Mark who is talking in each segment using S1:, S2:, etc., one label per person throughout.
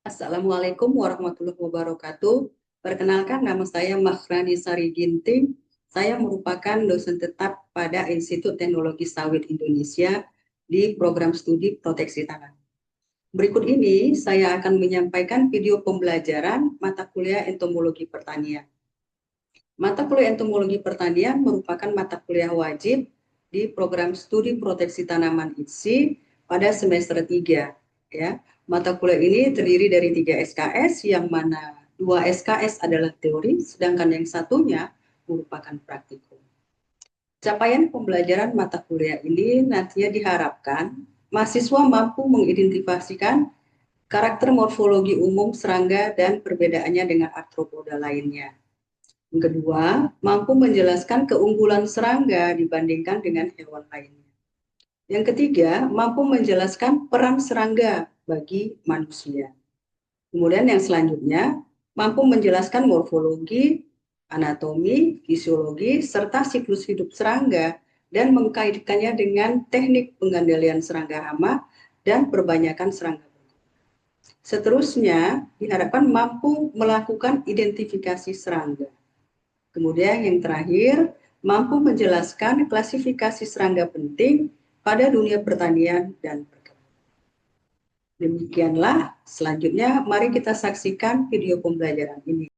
S1: Assalamualaikum warahmatullahi wabarakatuh. Perkenalkan, nama saya Mahrani Sari Ginting. Saya merupakan dosen tetap pada Institut Teknologi Sawit Indonesia di program studi proteksi tanah. Berikut ini saya akan menyampaikan video pembelajaran mata kuliah entomologi pertanian. Mata kuliah entomologi pertanian merupakan mata kuliah wajib di program studi proteksi tanaman ITSI pada semester 3. Ya. Mata kuliah ini terdiri dari 3 SKS, yang mana 2 SKS adalah teori, sedangkan yang satunya merupakan praktikum. Capaian pembelajaran mata kuliah ini nantinya diharapkan mahasiswa mampu mengidentifikasikan karakter morfologi umum serangga dan perbedaannya dengan arthropoda lainnya. Yang kedua, mampu menjelaskan keunggulan serangga dibandingkan dengan hewan lainnya. Yang ketiga, mampu menjelaskan peran serangga bagi manusia. Kemudian yang selanjutnya, mampu menjelaskan morfologi, anatomi, fisiologi, serta siklus hidup serangga dan mengkaitkannya dengan teknik pengendalian serangga hama dan perbanyakan serangga. Seterusnya, diharapkan mampu melakukan identifikasi serangga. Kemudian yang terakhir, mampu menjelaskan klasifikasi serangga penting pada dunia pertanian dan perkebunan. Demikianlah, selanjutnya mari kita saksikan video pembelajaran ini.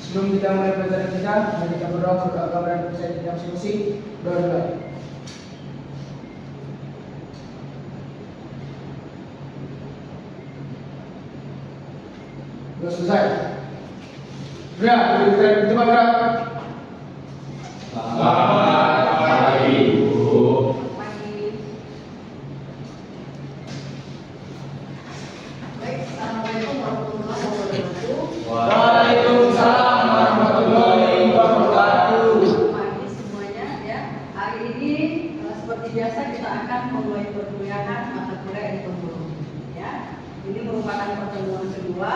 S2: Sebelum kita mulai pelajaran kita, mari kita berdoa untuk keberkahan kita di masing-masing. Doa. Sudah selesai. Kita coba.
S3: Selamat pagi, Bu.
S1: Baik, Assalamualaikum warahmatullahi wabarakatuh.
S3: Waalaikumsalam warahmatullahi wabarakatuh.
S1: Selamat pagi semuanya ya. Hari ini seperti biasa kita akan memulai perkuliahan mata kuliah entomologi. Ya, ini merupakan pertemuan kedua.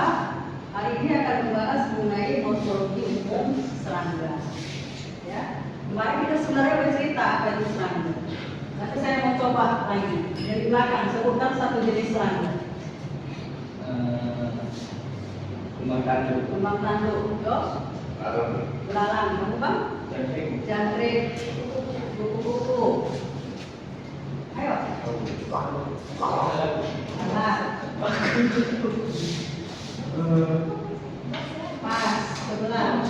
S1: Hari ini akan membahas mengenai morfologi umum serangga. Ya, kemarin kita sebenarnya bercerita apa itu serangga. Nanti saya mau coba lagi dari belakang, sebutkan satu jenis serangga.
S3: Kembang tanduk.
S1: Kembang tanduk, Jos. Belalang, kamu bang? Jangkrik, kupu-kupu. Ayo. Alah. Pas, sebelah.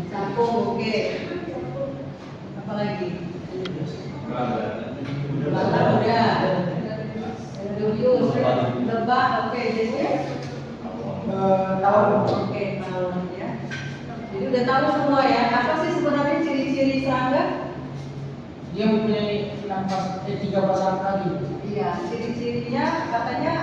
S1: Capung, oke. Apa lagi? Belalang udah. Durius, lebah, oke. Jadi
S2: Tahun.
S1: oke, tahun ya. Jadi udah tahu semua ya. Apa sih sebenarnya ciri-ciri serangga?
S2: Dia mempunyai 3 pasang kaki.
S1: Iya, ciri-cirinya katanya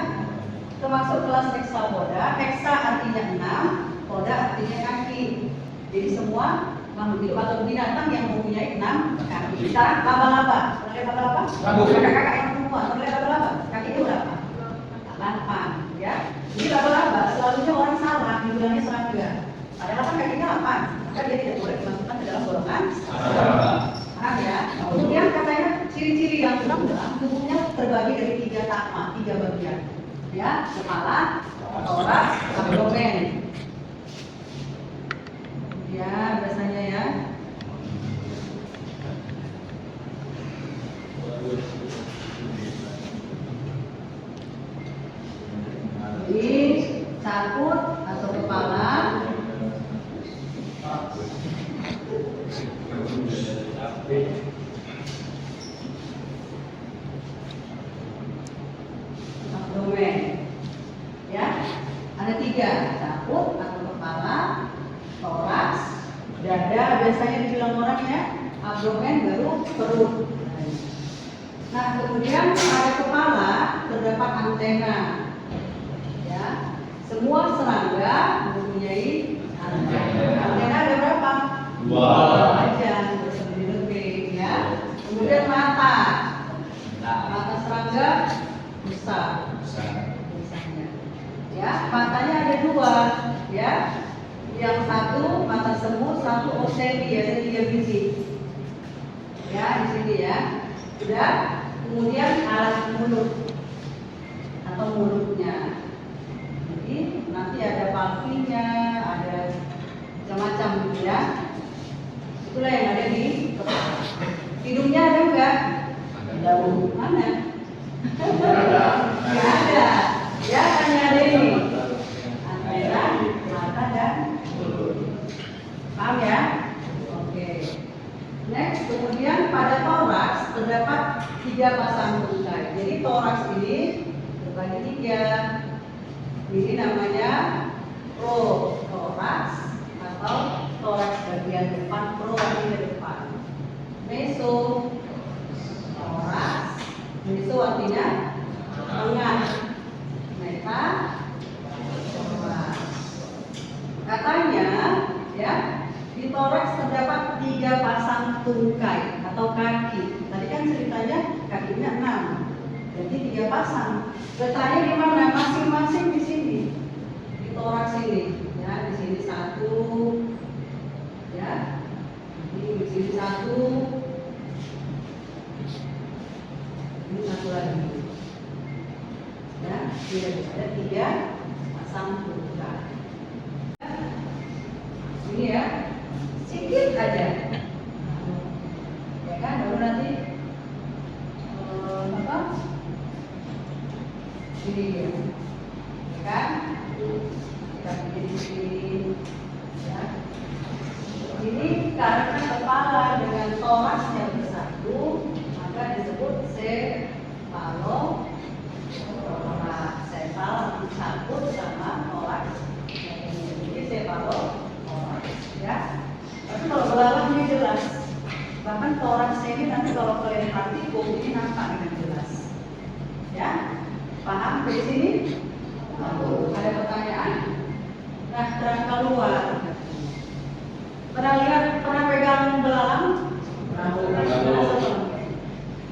S1: termasuk kelas hexapoda. Hexa artinya 6, poda artinya kaki. Jadi semua makhluk hidup atau binatang yang mempunyai 6 kaki. Sekarang laba-laba. Pernah lihat laba-laba? Kakak-kakak yang semua pernah lihat laba-laba? Kakinya berapa? 8 ya. Jadi laba-laba selalunya orang salah dibilangnya serangga. Padahal kan kakinya 8, maka dia tidak boleh dimasukkan ke dalam golongan serangga. Paham ya? Kemudian katanya ciri-ciri yang kedua, tubuhnya terbagi dari 3 tahap, 3 bagian. Ya, kepala, toraks, abdomen. Ya, biasanya ya. Jadi cakut atau kepala, abdomen. Ya, ada 3, cakut atau kepala, toraks, dada biasanya dibilang orang ya, abdomen baru perut. Nah, kemudian pada kepala terdapat antena. Ya, semua serangga mempunyai antena. Antena ada berapa? 2 aja, bersendiri lebih ya. Kemudian mata. Mata serangga besar. Misalnya. Ya, matanya ada 2 ya. Yang satu mata semu, satu oseli, ada 3 biji. Sudah. Kemudian alat mulut atau mulutnya. Jadi nanti ada palpinya, ada macam-macam gitu ya. Itulah yang ada di kepala. Hidungnya ada enggak? Ada. Mana? Nggak ada. Ya, hanya ada ini. Antara mata dan mulut. Paham ya? Oke. Next, kemudian pada toraks terdapat 3 pasang tungkai. Jadi toraks ini terbagi 3. Ini namanya protoraks atau toraks bagian depan, pro artinya depan. Mesotoraks, meso artinya tengah. Metatoraks. Katanya ya, di toraks terdapat 3 pasang tungkai atau kaki. Tadi kan ceritanya kakinya 6. Jadi 3 pasang. Letaknya di mana? Masing-masing di sini. Di toraks ini. Ya, di sini 1. Ya. Ini di sini 1. Ini 1 lagi. Ya, ada 3 pasang tungkai. Ini ya, sedikit aja. Ya kan, baru nanti apa? Ini ya, kan? Kita bikin di sini. Ya. Ini karena kepala dengan toraks yang bersatu, maka disebut cephalorhorn. Cephalon dicampur sama toraks. Jadi cephalorhorn. Ya. Tapi kalau belalang ini jelas. Bahkan toraksnya ini nanti kalau kalian praktikum ini nampak dengan jelas. Ya. Paham di sini? Ada pertanyaan? Nah, kerangka luar. Pernah pegang belalang?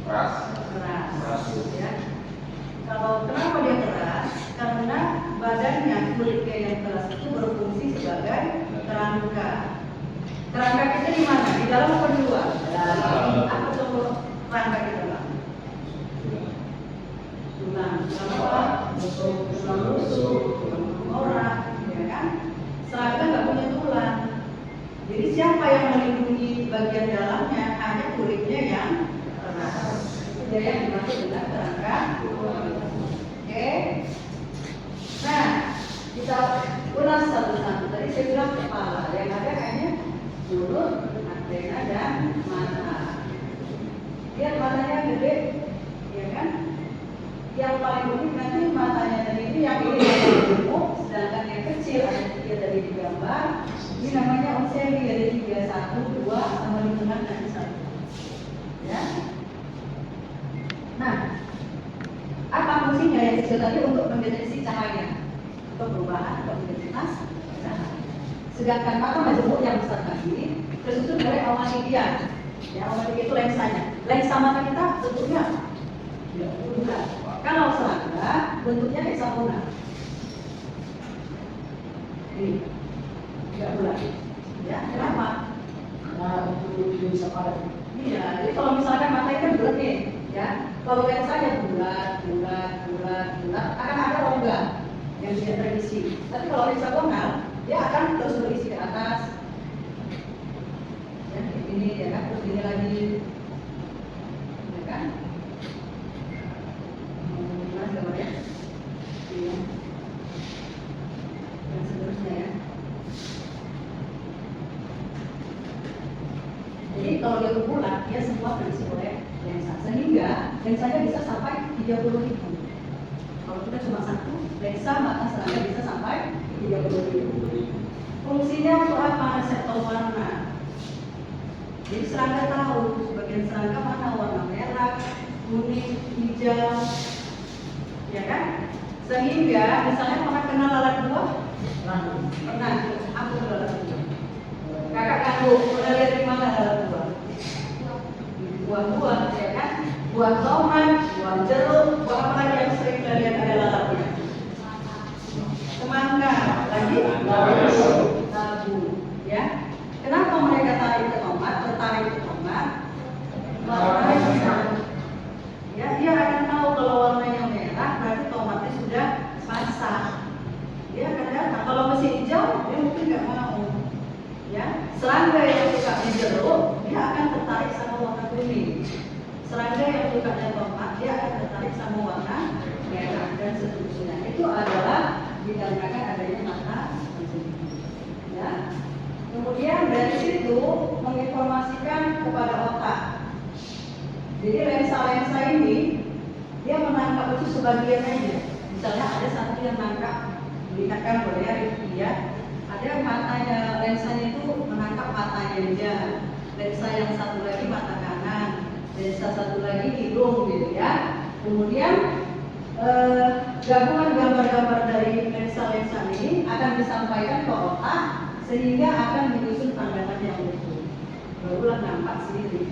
S3: Keras.
S1: Keras. Ya. Kalau kenapa dia keras? Karena badannya, kulitnya yang keras itu berfungsi sebagai kerangka. Kerangka kita di mana? Di dalam atau di luar? Dalam. Apa contoh kerangka kita, Bang? Tulang. Apa? Tulang rusuk, tulang tengkorak, ya kan? Serangga nggak punya tulang. Jadi siapa yang melindungi bagian dalamnya? Hanya kulitnya yang keras. Itu dia yang dimaksud dengan kerangka. Oke. Nah, kita ulas satu-satu. Tadi saya bilang kepala, yang ada hanya mulut, antena dan mata. Lihat matanya gede, ya kan? Yang paling unik nanti matanya tadi ini yang ini yang gemuk, sedangkan yang kecil ada 3 tadi di gambar. Ini namanya oceli, ada 3, 1, 2, sama di tengah nanti 1. Ya. Nah, apa fungsinya yang kecil tadi untuk mendeteksi cahaya atau perubahan atau intensitas cahaya. Sedangkan mata majemuk yang besar tadi tersusun oleh ommatidia. Ya, ommatidia itu lensanya. Lensa mata kita bentuknya bulat. Kalau serangga bentuknya heksagonal. Ini tidak bulat. Ya, kenapa?
S2: Nah, itu bisa padat.
S1: Iya, jadi kalau misalkan mata itu kan bulat nih, ya. Kalau lensanya bulat, akan ada rongga yang tidak terisi. Tapi kalau heksagonal, dia akan terus berisi ke atas. Ya, ini ya kan, terus ini lagi, ya kan? Mas gambar ya. Iya. Yang seterusnya ya. Jadi kalau dia bulat, dia semua terisi oleh lensa, sehingga lensanya bisa sampai 30.000. Kalau kita cuma 1 lensa mata serangga bisa sampai 30.000. Fungsinya untuk apa? Reseptor warna. Jadi serangga tahu sebagian serangga mana warna merah, kuning, hijau, ya kan? Sehingga misalnya pernah kenal lalat buah? Pernah. Aku lalat buah. Kakak kamu pernah lihat di mana lalat buah? Buah-buah, ya kan? Buah tomat, buah jeruk, buah apa lagi yang sering kalian ada lalatnya? Semangka, lagi labu, ya. Kenapa mereka tertarik ke tomat? dia akan tertarik sama warna merah dan seterusnya. Itu adalah dikarenakan adanya mata pencaharian. Ya. Kemudian dari situ menginformasikan kepada otak. Jadi lensa-lensa ini dia menangkap itu sebagian aja. Misalnya ada satu yang menangkap, dilihatkan boleh ya, ya. Ada matanya, lensanya itu menangkap matanya aja. Lensa yang satu lagi mata kanan, lensa satu lagi hidung gitu ya. Kemudian gabungan gambar-gambar dari lensa-lensa ini akan disampaikan ke otak sehingga akan menyusun pandangan yang utuh. Barulah nampak sendiri.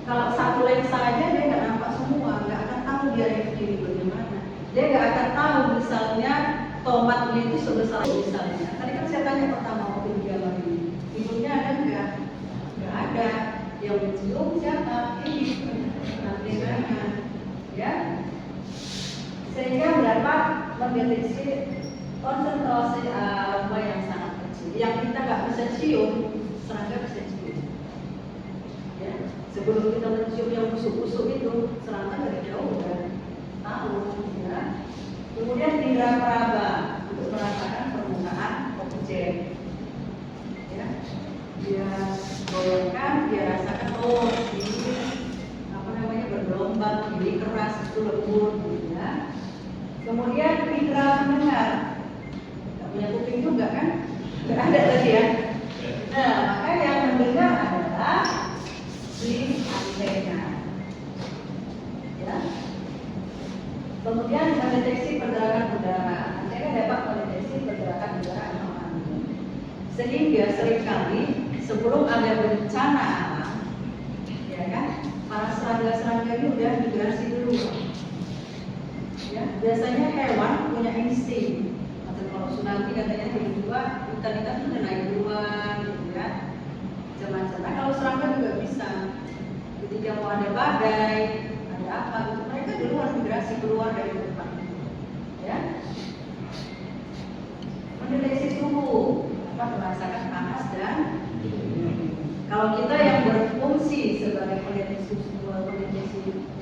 S1: Kalau satu lensa aja dia nggak nampak semua, nggak akan tahu dia ini bagaimana. Dia nggak akan tahu misalnya tomatnya itu sebesar misalnya. Tadi kan saya tanya pertama waktu di gambar ini, hidungnya ada nggak? Nggak ada. Yang mencium siapa? Ini antenanya, ya. Sehingga dapat mendeteksi konsentrasi aroma yang sangat kecil. Yang kita nggak bisa cium, serangga bisa cium. Ya. Sebelum kita mencium yang busuk-busuk itu, serangga dari jauh udah tahu. Ya. Kemudian indera peraba untuk merasakan permukaan objek. Ya. Dia goyangkan, dia rasakan ini apa namanya bergelombang, ini keras, itu lembut, gitu ya. Kemudian indera mendengar, nggak punya kuping juga kan? Nggak ada tadi ya. Nah, maka yang mendengar adalah si antena. Ya. Kemudian mendeteksi pergerakan udara. Antena dapat mendeteksi pergerakan udara atau angin. Sehingga seringkali sebelum ada bencana alam, ya kan, para serangga-serangga ini udah migrasi dulu. Ya, biasanya hewan punya insting. Atau kalau tsunami katanya tiba-tiba hutan-hutan itu udah naik duluan, gitu ya. Macam-macam. Nah, kalau serangga juga bisa. Ketika mau ada badai, ada apa, gitu, mereka duluan migrasi keluar dari hutan. Ya. Mendeteksi suhu, merasakan panas dan kalau kita yang berfungsi sebagai pendeteksi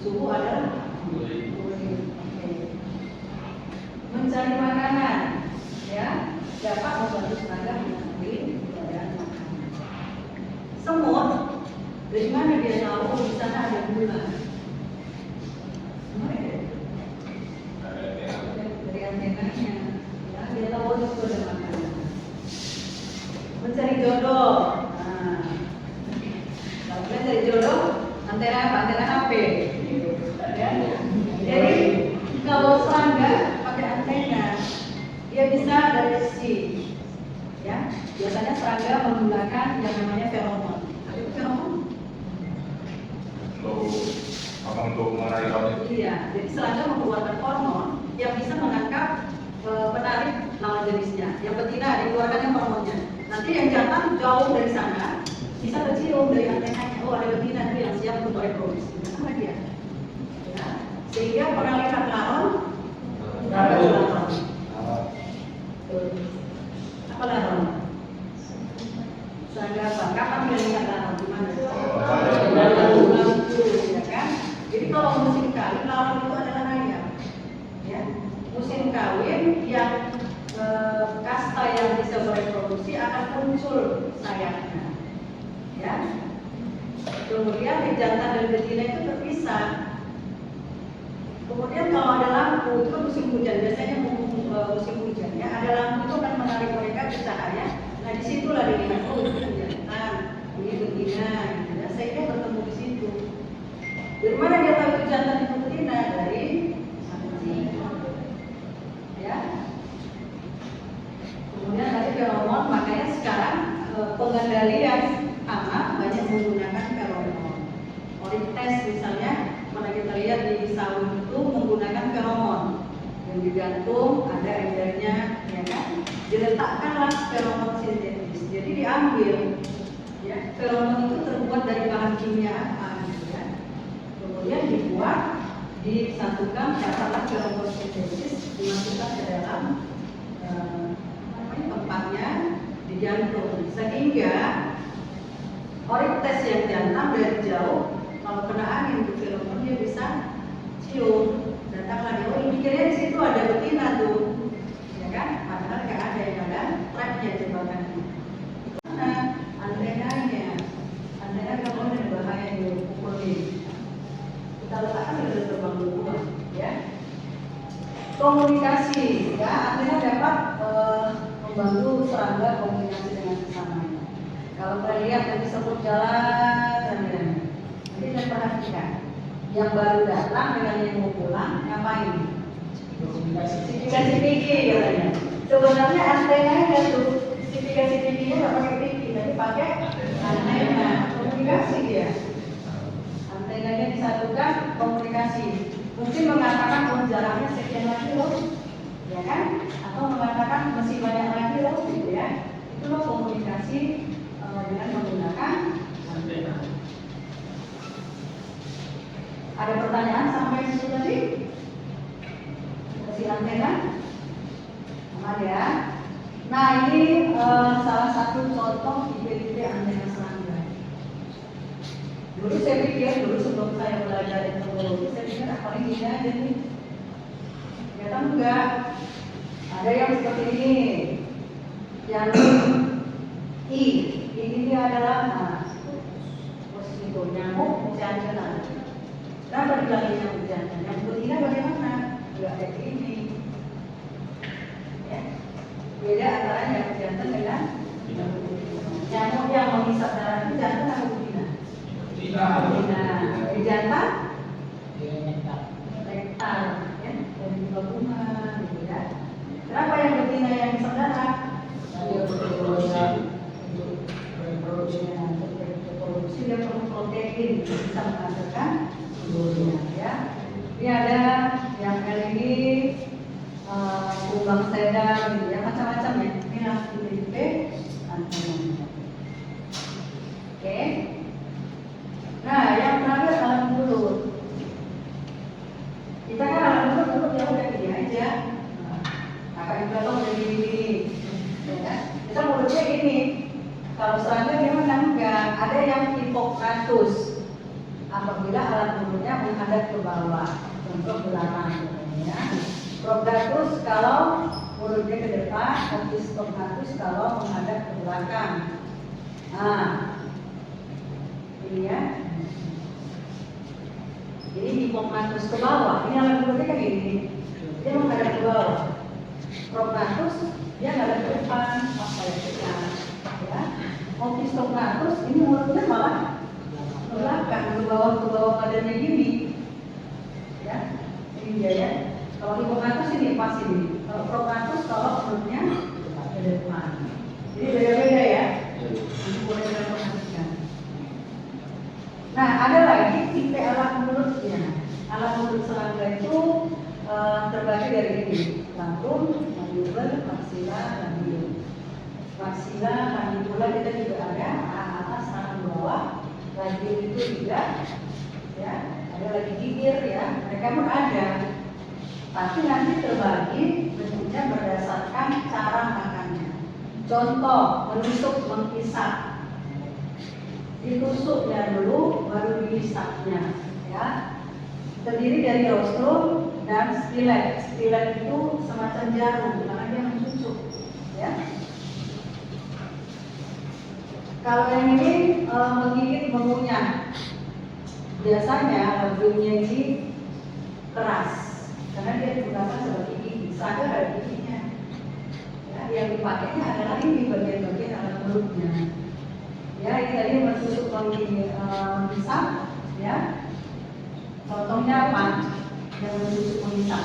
S1: suhu adalah mencari makanan, ya, dapat membantu serangga mengambil keberadaan makanan. Semut, dari mana dia tahu di sana ada gula? Dari antenanya, ya, dia tahu itu ada makanan. Mencari jodoh, nah, kalau kita cari jodoh, antena apa? Antena HP. Ya. Jadi kalau serangga pakai antena, dia bisa dari sisi, ya. Biasanya serangga menggunakan yang namanya feromon. Ada feromon?
S3: Untuk menarik orang.
S1: Iya. Jadi serangga mengeluarkan hormon yang bisa menangkap penarik lawan jenisnya. Yang betina dikeluarkannya hormonnya. Nanti yang jantan jauh dari sana bisa kecium dari antenanya. Oh, ada betina itu yang siap untuk reproduksi. Sama dia. Ya. Sehingga pengalihan laron. Apa laron? Serangga apa? Kapan melihat laron? Gimana? Ya kan? Jadi kalau musim kawin, laron itu adalah ayam. Ya. Musim kawin yang kasta yang bisa bereproduksi akan muncul sayapnya. Ya. Kemudian di jantan dan betina itu terpisah. Kemudian kalau ada lampu itu musim hujan, biasanya musim hujan ya, ada lampu itu akan menarik mereka ke cahaya. Nah disitulah dilihat oh itu jantan, ini betina, gitu ya. Sehingga bertemu di situ. Dari mana dia tahu itu jantan itu betina? Dari samping. Ya. Kemudian tadi feromon, makanya sekarang pengendalian hama banyak menggunakan feromon. Orites misalnya, mana kita lihat di sawit itu menggunakan feromon yang digantung, ada embernya, ya kan? Diletakkanlah feromon sintetis. Jadi diambil, ya. Feromon itu terbuat dari bahan kimia apa, ya. Kemudian dibuat, disatukan, dapatlah feromon sintetis, dimasukkan ke dalam tempatnya di jantung, sehingga orites yang jantan dari jauh kalau kena angin tuh filmnya dia bisa cium. Datanglah dia, oh mikirnya di situ ada betina tuh, ya kan? Padahal nggak ada, yang ada trapnya jebakannya. Nah, antenanya kalau ada bahaya dipukulin, kita letakkan di terbang dulu, ya. Komunikasi, ya, antena dapat membantu serangga komunikasi dengan sesamanya. Kalau kalian lihat nanti sebut jalan, nanti kita perhatikan. Yang baru datang dengan yang mau pulang, ngapain? Dikasih pikir katanya. Sebenarnya antenanya tuh, dikasih pikirnya nggak pakai pikir, tapi pakai antena. Komunikasi dia. Antenanya disatukan, komunikasi. Mungkin mengatakan jaraknya sekian lagi loh, ya kan? Atau mengatakan masih banyak lagi loh, gitu ya. Itu loh komunikasi dengan menggunakan antena. Ada pertanyaan sampai situ tadi? Kasih antena? Aman ya. Nah ini salah satu contoh tipe-tipe antena serangga. Dulu saya pikir, sebelum saya belajar teknologi, saya pikir paling gini aja nih. Ternyata enggak. Ada yang seperti ini. Yang ini dia adalah posisi nyamuk jantan. Kenapa dibilangin nyamuk jantan? Yang betina bagaimana? Enggak kayak ini. Ya. Beda antara nyamuk jantan dengan nyamuk yang menghisap darah itu jantan atau betina? Betina. Di jantan? Nektar, ya, dari bunga, gitu ya. Kenapa yang betina yang hisap darah? Reproduksi dia perlu protein bisa menghasilkan telurnya, ya. Ini ada yang ini kumbang sedang, gitu ya, macam-macam ya. Ini langsung tipe antena. Oke. Nah, yang terakhir alat mulut. Kita kan alat mulut ya udah gini aja. Kakak inflator udah gini, ya kan? Kita mulutnya ini. Kalau serangga gimana? Enggak. Ada yang Hippocratus. Apabila alat mulutnya menghadap ke bawah, untuk belakang, ya. Procratus kalau mulutnya ke depan, Opisthognathus kalau menghadap ke belakang. Nah, ini ya. Ini Hippocratus ke bawah. Ini alat mulutnya kan gini. Dia menghadap ke bawah. Procratus dia menghadap ke depan, apa ya kita, ya. Opisthognathus ini mulutnya malah ke belakang, ke bawah badannya gini, ya. Ini dia ya. Kalau Hippocratus ini pas ini. Kalau Procratus kalau mulutnya ke depan. Jadi beda-beda ya. Nanti boleh kita perhatikan. Nah, ada lagi tipe alat mulutnya. Alat mulut serangga itu terbagi dari ini: lantung, mandibular, maxilla, labium. Maxilla, mandibular kita juga ada, atas, tangan bawah. Labium itu juga, ya. Ada lagi gigir, ya. Mereka pun ada. Tapi nanti terbagi bentuknya berdasarkan cara makannya. Contoh, menusuk, menghisap. Ditusuknya dulu, baru dihisapnya, ya. Terdiri dari rostrum dan stilet. Stilet itu semacam jarum, karena dia menusuk, ya. Kalau yang ini menggigit, mengunyah. Biasanya labiumnya ini keras, karena dia digunakan sebagai gigi. Serangga ada giginya. Ya, yang dipakainya adalah ini bagian-bagian alat mulutnya. Ya, ini tadi menusuk, menghisap, ya. Contohnya apa? Yang menusuk, menghisap.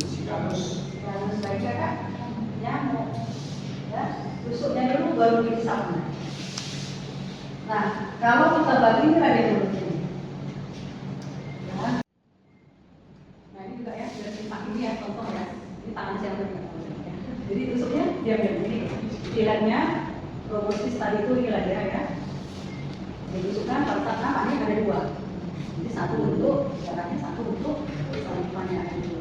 S3: Sikanus.
S1: Sikanus baiknya kan? Nyamuk. Ya, tusuknya dulu baru dihisapnya. Nah, kalau kita bagi ini ada mulutnya. Ya. Nah, ini juga ya, sudah simpan ini ya, contoh ya. Ini tangan siapa ya? Jadi tusuknya diam-diam ini. Stiletnya proboscis tadi itu inilah dia ya. Jadi tusuknya kalau tak namanya ada dua. Jadi satu untuk jaraknya, satu untuk salivannya itu.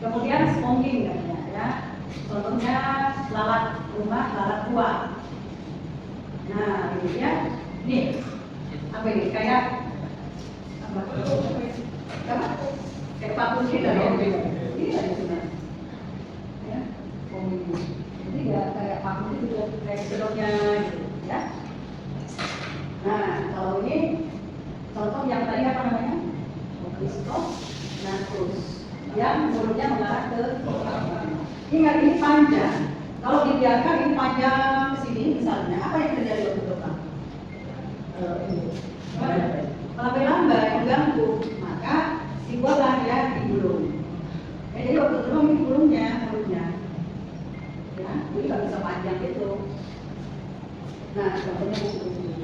S1: Kemudian smoking katanya ya. Contohnya lalat rumah, lalat tua. Nah, ini ya. Nih. Apa ini? Kayak apa? Kayak patung kita ya? Ini dari sana. Ya, komunis. Jadi ya kayak patung itu juga kayak sedoknya gitu, ya. Nah, kalau ini contoh yang tadi apa namanya? Christonatus yang mulutnya mengarah ke ingat ini panjang. Kalau dibiarkan ini panjang ke sini misalnya, apa yang terjadi waktu depan? Lambai-lambai mengganggu, maka dibuatlah ya digulung. Jadi waktu itu ini gulungnya, mulutnya, ya, jadi nggak bisa panjang gitu. Nah, contohnya buku-buku,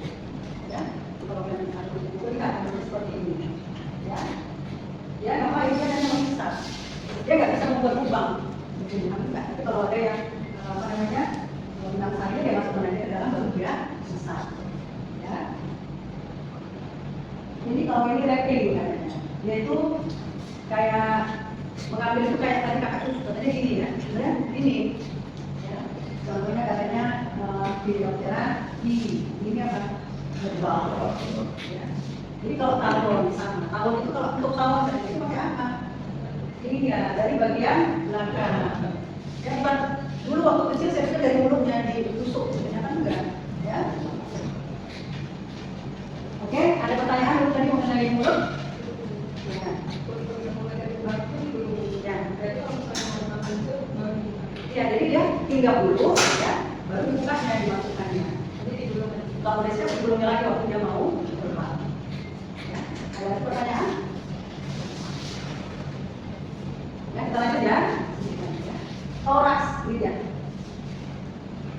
S1: ya, kalau kalian lihat buku ini kan seperti ini, ya, ya apa itu hanya mengisap, dia nggak bisa membuat lubang, tapi kalau ada yang apa namanya, benang saya dia masuk benangnya dalam baru dia susah, ya. Jadi kalau ini wrapping katanya, yaitu kayak mengambil itu kayak tadi kakak tuh katanya gini ya, sebenarnya ini, ya. Contohnya katanya Phylloptera ini apa? Berbau, ya. Jadi kalau tawon sama, tawon itu kalau untuk tawon itu pakai apa? Ini ya dari bagian belakang. Ya bukan dulu waktu kecil saya pikir dari mulutnya ditusuk, ternyata enggak, ya. Oke, ada pertanyaan dulu tadi mengenai mulut? Ya. Ya, jadi dia tinggal dulu, ya, baru dibukanya dimasukkannya. Jadi kalau biasanya sebelumnya lagi waktu dia mau terbang. Ya, ada pertanyaan? Ya, kita lanjut ya. Toraks, lidah.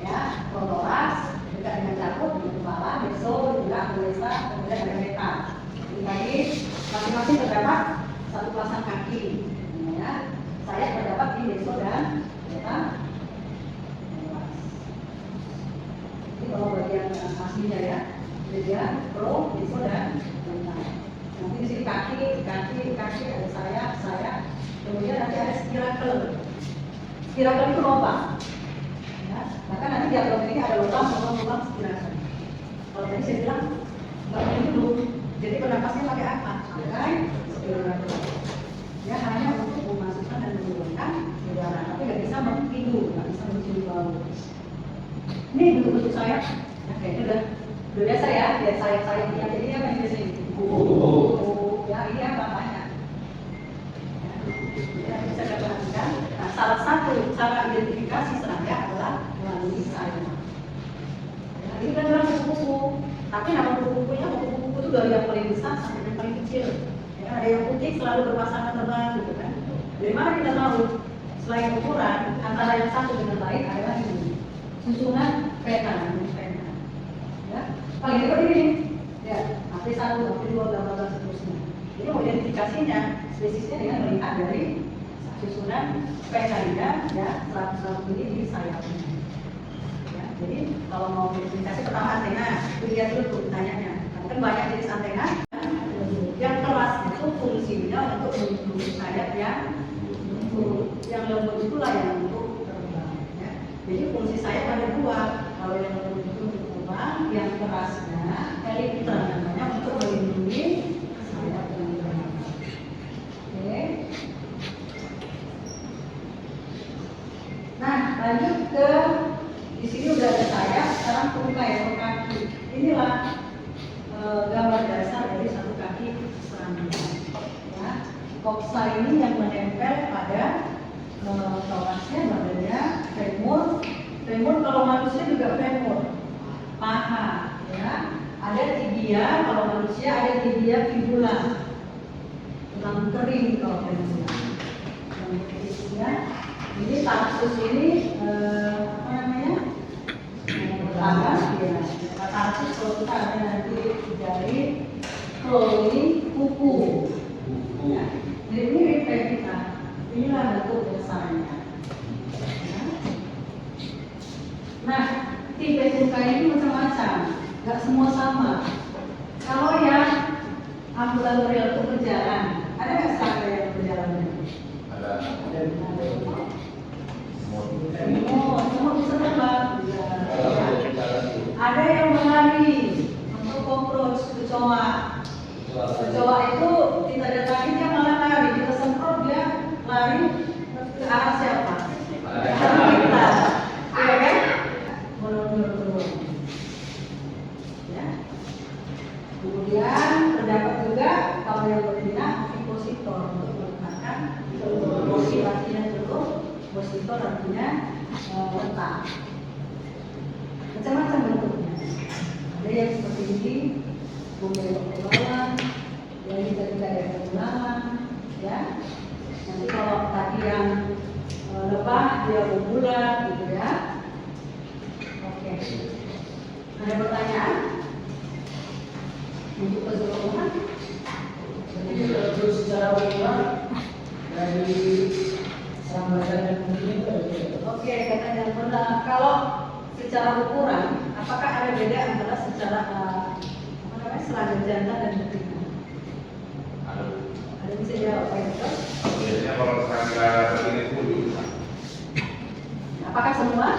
S1: Ya, toraks dekat dengan jakut, dengan kepala, beso, juga kulesa, kemudian ada meta. Jadi tadi masing-masing terdapat satu pasang kaki. Ya, saya terdapat di beso dan meta. Jadi kalau bagian aslinya ya, lidah, pro, beso dan meta. Nanti di sini kaki ada sayap, kemudian nanti ada spirakel. Spirakel itu lubang. Ya, maka nanti di abdomen ini ada lubang spirakel. Kalau tadi saya bilang nggak boleh dulu, jadi bernapasnya pakai apa? Pakai spirakel. Ya hanya untuk memasukkan dan menurunkan udara, tapi nggak bisa menghidu, nggak bisa mencium bau. Ini bentuk-bentuk sayap, ya, kayaknya udah biasa ya, lihat sayap-sayap yang jadi apa yang biasa ini? Ya ini apa banyak. Ya, bisa kita perhatikan. Nah, salah satu cara identifikasi serangga adalah melalui sayap. Ya, ini kan dalam kupu-kupu, tapi nama kupu-kupunya kupu-kupu itu dari yang paling besar sampai yang paling kecil. Ya, ada yang putih selalu berpasangan terbang, gitu kan? Dari mana kita tahu? Selain ukuran, antara yang satu dengan lain adalah ini susunan peta. Ya, paling dekat ini, ya, HP1, HP2, bla seterusnya. Jadi mau identifikasinya spesiesnya dengan melihat dari susunan petanya, ya, 100 ini di sayapnya. Ya, jadi kalau mau identifikasi pertama antena, itu lihat dulu tuh tanyanya. Kan banyak jenis antena. Yang keras itu fungsinya untuk melindungi sayap yang lembut itulah yang untuk terbang. Ya. Jadi fungsi sayap ada dua. Kalau yang lembut itu untuk terbang, yang kerasnya elipter namanya untuk melindungi sayap yang terbang. Oke. Nah, lanjut ke di sini udah ada sayap, sekarang tungkai atau kaki. Inilah gambar dasar dari satu kaki serangga. Ya, koksa ini yang menempel pada thoraxnya, badannya, femur. Femur kalau manusia juga femur. Paha, ya. Ada tibia, kalau manusia ada tibia fibula. Tulang kering kalau femur. Ya. Ini tarsus ini apa namanya? Tangan, ya. Tarsus kalau kita ada nanti dari kloni kuku. Ya. Jadi mirip kayak kita. Inilah bentuk dasarnya. Ya. Nah, tipe tungkai ini macam-macam, nggak semua sama. Kalau yang ambulatorial itu berjalan, ada nggak serangga yang berjalan?
S3: Ada.
S1: Semua bisa terbang. Ada yang berlari untuk cockroach, kecoa, Kecoa itu kita datangi dia malah lari, kita semprot dia lari ke arah siapa? Ke arah kita, iya kan? Menurut. Ya. Kemudian terdapat juga kalau yang berbeda ovipositor untuk menggunakan ovi artinya telur, positor artinya letak. Macam-macam bentuknya. Ada yang seperti ini, membelok ke bawah, yang kita tidak ada pengulangan, ya. Nanti kalau tadi yang lebah dia bulat, gitu ya. Oke. Ada pertanyaan? Untuk keseluruhan?
S2: Jadi terus secara umum dari sambaran dan mungkin itu.
S1: Oke, katanya benar. Kalau secara ukuran, apakah ada beda antara secara serangga jantan dan betina? Ada bisa jawab Pak Dokter?
S3: Biasanya kalau serangga begini itu
S1: Apakah semua?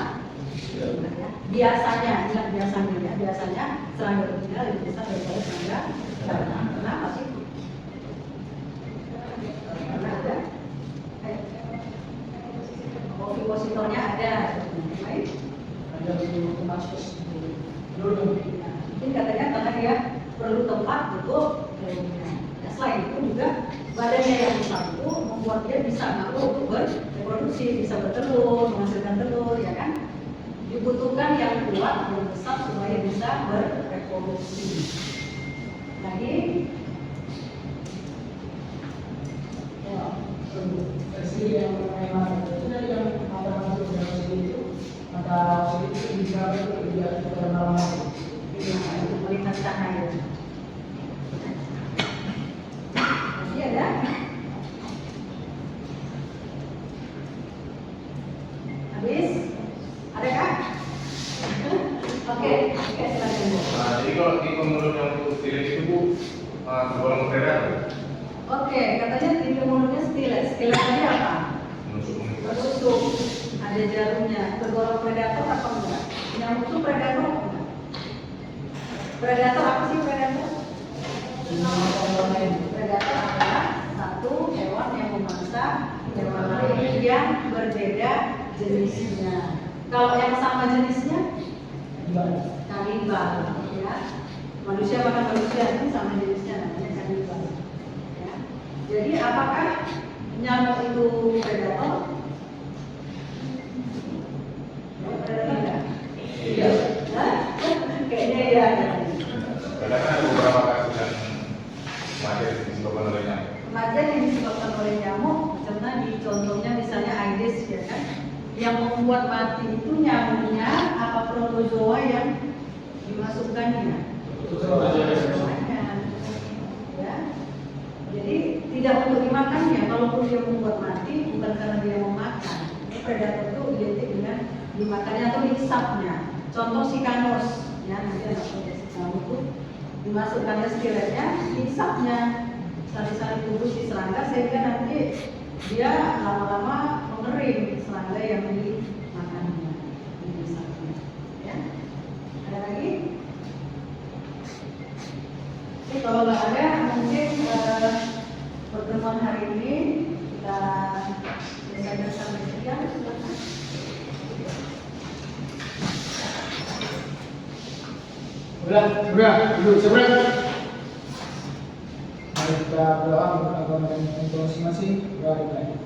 S1: Biasanya, ingat biasanya ya. Biasanya serangga betina lebih besar daripada serangga jantan. Kenapa sih? Karena ada ovipositornya ada. Baik.
S2: Ada untuk masuk dulu.
S1: Mungkin katanya karena dia perlu tempat untuk ya, selain itu juga badannya yang besar itu membuat dia bisa mampu untuk berreproduksi, bisa bertelur, menghasilkan telur, ya kan? Dibutuhkan yang kuat, yang besar supaya bisa berreproduksi. Lagi,
S2: Versi yang memang itu dari yang mata masuk dalam sini itu mata sini itu bisa tidak terlalu
S1: untuk melihat cahaya. Masih ada? Habis? Adakah? Oke, silakan Bu.
S3: Nah, jadi kalau tipe mulut yang untuk stilet itu Bu, tergolong predator.
S1: Oke, katanya tipe mulutnya stilet. Stilet tadi apa? Bertusuk. Ada jarumnya. Tergolong predator apa enggak? Nyamuk itu predator apa enggak? Predator apa sih predator? Predator adalah satu hewan yang memangsa hewan lain yang berbeda jenisnya. Kalau yang sama jenisnya, kanibal. Ya. Manusia makan manusia itu sama jenisnya, namanya kanibal. Ya. Jadi apakah nyamuk itu predator? Predator enggak? Iya. Kayaknya iya.
S3: Kadang kan ada beberapa kasus yang kematian disebabkan oleh nyamuk.
S1: Kematian yang disebabkan oleh nyamuk, macam tadi contohnya misalnya Aedes, ya kan? Yang membuat mati itu nyamuknya apa protozoa yang dimasukkannya? Protozoanya. Ya. Jadi tidak untuk dimakannya, kalaupun dia membuat mati bukan karena dia mau makan. Predator itu identik dengan dimakannya atau dihisapnya. Contoh sikanus, ya nanti ada nyamuk itu dimasukkannya stiletnya, dihisapnya sari-sari tubuh si serangga sehingga nanti dia lama-lama mengering serangga yang dimakannya, dihisapnya. Ya, ada lagi? Oke, kalau nggak ada mungkin pertemuan hari ini kita selesaikan sampai sekian. Silakan.
S2: Udah, duduk sebelah. Mari kita berdoa untuk agama dan untuk masing-masing. Doa dimulai.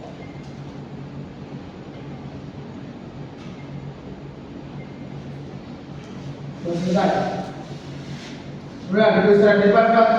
S2: Terus selesai. Udah, duduk secara depan, Kak.